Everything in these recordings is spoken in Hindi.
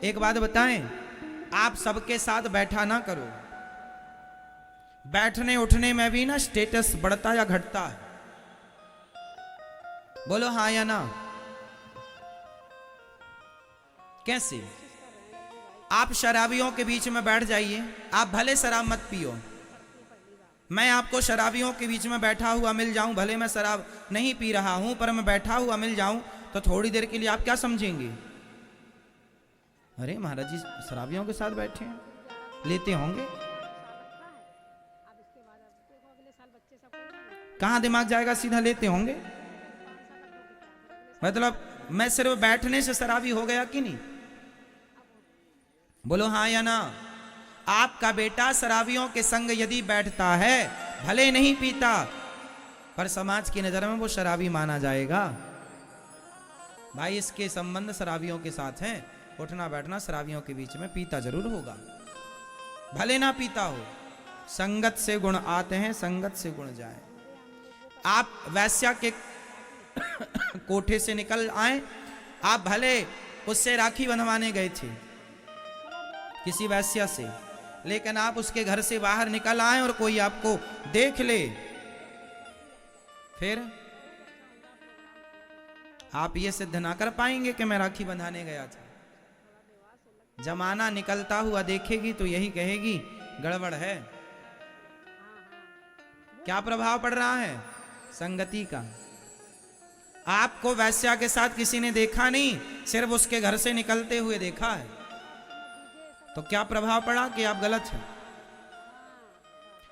एक बात बताएं, आप सबके साथ बैठा ना करो। बैठने उठने में भी ना स्टेटस बढ़ता या घटता है। बोलो हाँ या ना। कैसे? आप शराबियों के बीच में बैठ जाइए, आप भले शराब मत पियो, मैं आपको शराबियों के बीच में बैठा हुआ मिल जाऊं, भले मैं शराब नहीं पी रहा हूं पर मैं बैठा हुआ मिल जाऊं, तो थोड़ी देर के लिए आप क्या समझेंगे? अरे महाराज जी शराबियों के साथ बैठे हैं, लेते होंगे। कहां दिमाग जाएगा, सीधा लेते होंगे। मतलब मैं सिर्फ बैठने से शराबी हो गया कि नहीं? बोलो हाँ या ना। आपका बेटा शराबियों के संग यदि बैठता है, भले नहीं पीता, पर समाज की नजर में वो शराबी माना जाएगा। भाई इसके संबंध शराबियों के साथ हैं, उठना बैठना शराबियों के बीच में, पीता जरूर होगा, भले ना पीता हो। संगत से गुण आते हैं, संगत से गुण जाए। आप वैश्या के कोठे से निकल आए, आप भले उससे राखी बंधवाने गए थे किसी वैश्या से, लेकिन आप उसके घर से बाहर निकल आए और कोई आपको देख ले, फिर आप ये सिद्ध ना कर पाएंगे कि मैं राखी बंधाने गया था। जमाना निकलता हुआ देखेगी तो यही कहेगी गड़बड़ है। क्या प्रभाव पड़ रहा है? संगति का। आपको वैश्या के साथ किसी ने देखा नहीं, सिर्फ उसके घर से निकलते हुए देखा है, तो क्या प्रभाव पड़ा कि आप गलत हैं।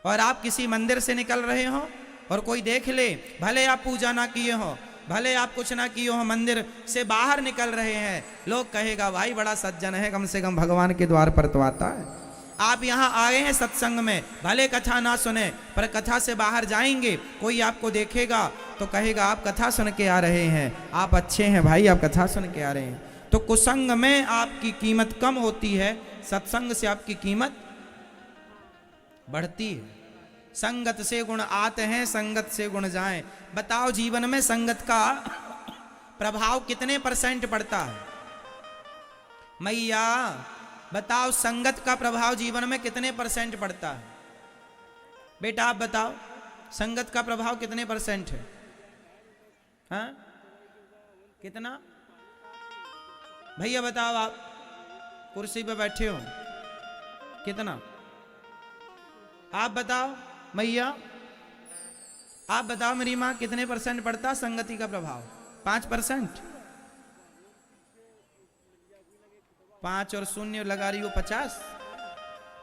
और आप किसी मंदिर से निकल रहे हो और कोई देख ले, भले आप पूजा ना किए हो, भले आप कुछ ना किए हो, मंदिर से बाहर निकल रहे हैं, लोग कहेगा भाई बड़ा सज्जन है, कम से कम भगवान के द्वार पर तो आता है। आप यहाँ आए हैं सत्संग में, भले कथा ना सुने, पर कथा से बाहर जाएंगे, कोई आपको देखेगा तो कहेगा आप कथा सुन के आ रहे हैं, आप अच्छे हैं भाई, आप कथा सुन के आ रहे हैं। तो कुसंग में आपकी कीमत कम होती है, सत्संग से आपकी कीमत बढ़ती है। संगत से गुण आते हैं, संगत से गुण जाएं। बताओ जीवन में संगत का प्रभाव कितने % पड़ता है? मैया बताओ संगत का प्रभाव जीवन में कितने % पड़ता है? बेटा आप बताओ संगत का प्रभाव कितने % है? हाँ कितना? भैया बताओ, आप कुर्सी पे बैठे हो, कितना? आप बताओ मैया, आप बताओ मेरी मां, कितने % पड़ता संगति का प्रभाव? 5%? 5 और 0 लगा रही हो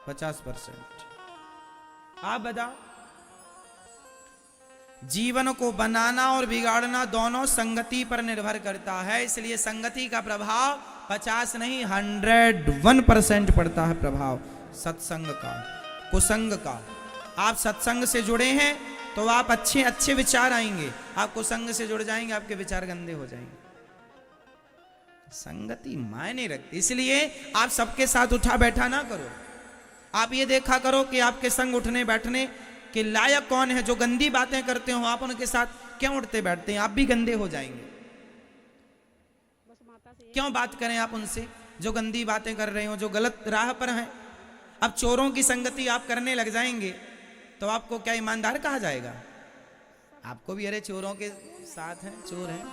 50%। आप बताओ। जीवन को बनाना और बिगाड़ना दोनों संगति पर निर्भर करता है, इसलिए संगति का प्रभाव 50 नहीं 101% पड़ता है प्रभाव सत्संग का, कुसंग का। आप सत्संग से जुड़े हैं तो आप अच्छे अच्छे विचार आएंगे, आप कुसंग से जुड़ जाएंगे आपके विचार गंदे हो जाएंगे। संगति मायने रखती, इसलिए आप सबके साथ उठा बैठा ना करो। आप ये देखा करो कि आपके संग उठने बैठने के लायक कौन है। जो गंदी बातें करते हो आप उनके साथ क्यों उठते बैठते हैं? आप भी गंदे हो जाएंगे। क्यों बात करें आप उनसे जो गंदी बातें कर रहे हो, जो गलत राह पर हैं। अब चोरों की संगति आप करने लग जाएंगे तो आपको क्या ईमानदार कहा जाएगा? आपको भी अरे चोरों के साथ हैं, चोर हैं।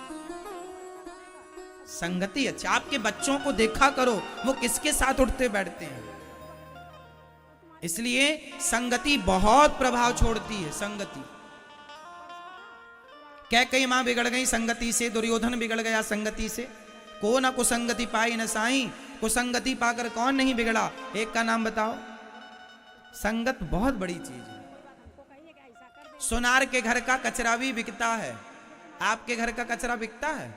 संगति अच्छा। आपके बच्चों को देखा करो वो किसके साथ उठते बैठते हैं। इसलिए संगति बहुत प्रभाव छोड़ती है। संगति कैकेयी मां बिगड़ गई संगति से, दुर्योधन बिगड़ गया संगति से। को न कुसंगति पाई न साई, कुसंगति पाकर कौन नहीं बिगड़ा? एक का नाम बताओ। संगत बहुत बड़ी चीज है। सोनार के घर का कचरा भी बिकता है, आपके घर का कचरा बिकता है?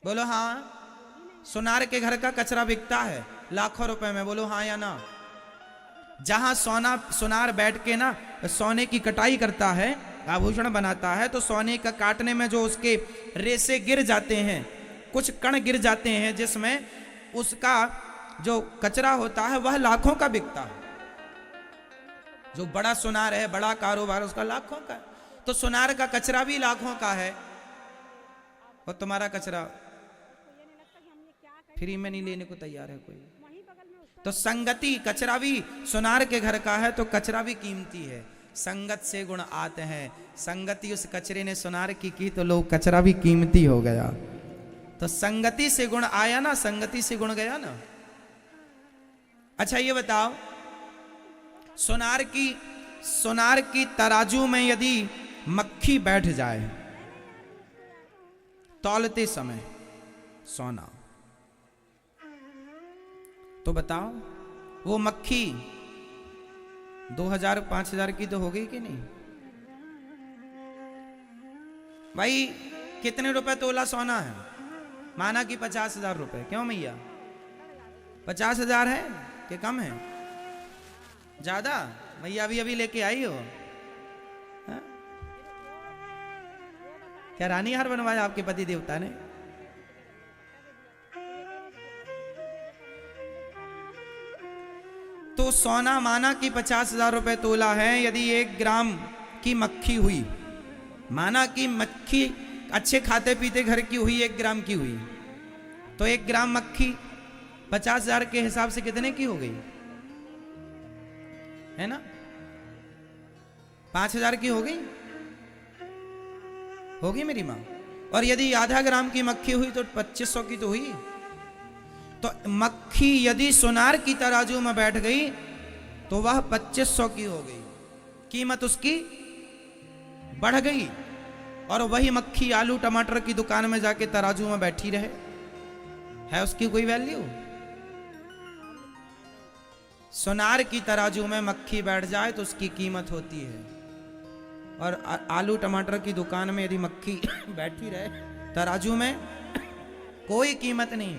बोलो हाँ। सोनार के घर का कचरा बिकता है लाखों रुपए में, बोलो हाँ या ना। जहां सोनार बैठ के ना सोने की कटाई करता है, आभूषण बनाता है, तो सोने का काटने में जो उसके रेसे गिर जाते हैं, कुछ कण गिर जाते हैं, जिसमें उसका जो कचरा होता है वह लाखों का बिकता है। जो बड़ा सुनार है, बड़ा कारोबार, उसका लाखों का। तो सुनार का कचरा भी लाखों का है और तुम्हारा कचरा फ्री में नहीं लेने को तैयार है कोई। तो संगति, कचरा भी सोनार के घर का है तो कचरा भी कीमती है। संगत से गुण आते हैं, संगति उस कचरे ने सोनार की तो लोग कचरा भी कीमती हो गया। तो संगति से गुण आया ना, संगति से गुण गया ना। अच्छा ये बताओ, सोनार की तराजू में यदि मक्खी बैठ जाए तौलते समय सोना, तो बताओ वो मक्खी 2000-5000 की तो हो गई कि नहीं? भाई कितने रुपए तोला सोना है? माना कि 50,000 रुपए। क्यों मैया 50,000 है कि कम है? ज्यादा? मैया अभी लेके आई हो? हा? क्या रानी हार बनवाया आपके पति देवता ने? तो सोना माना कि 50,000 रुपए तोला है। यदि 1 ग्राम की मक्खी हुई, माना कि मक्खी अच्छे खाते पीते घर की हुई, 1 ग्राम की हुई, तो 1 ग्राम मक्खी 50,000 के हिसाब से कितने की हो गई? है ना? 5,000 की हो गई? होगी मेरी मां? और यदि आधा ग्राम की मक्खी हुई तो 2500 की तो हुई। तो मक्खी यदि सोनार की तराजू में बैठ गई तो वह 2500 की हो गई, कीमत उसकी बढ़ गई। और वही मक्खी आलू टमाटर की दुकान में जाके तराजू में बैठी रहे, है उसकी कोई वैल्यू? सोनार की तराजू में मक्खी बैठ जाए तो उसकी कीमत होती है। और आलू टमाटर की दुकान में यदि मक्खी बैठी रहे तराजू में, कोई कीमत नहीं।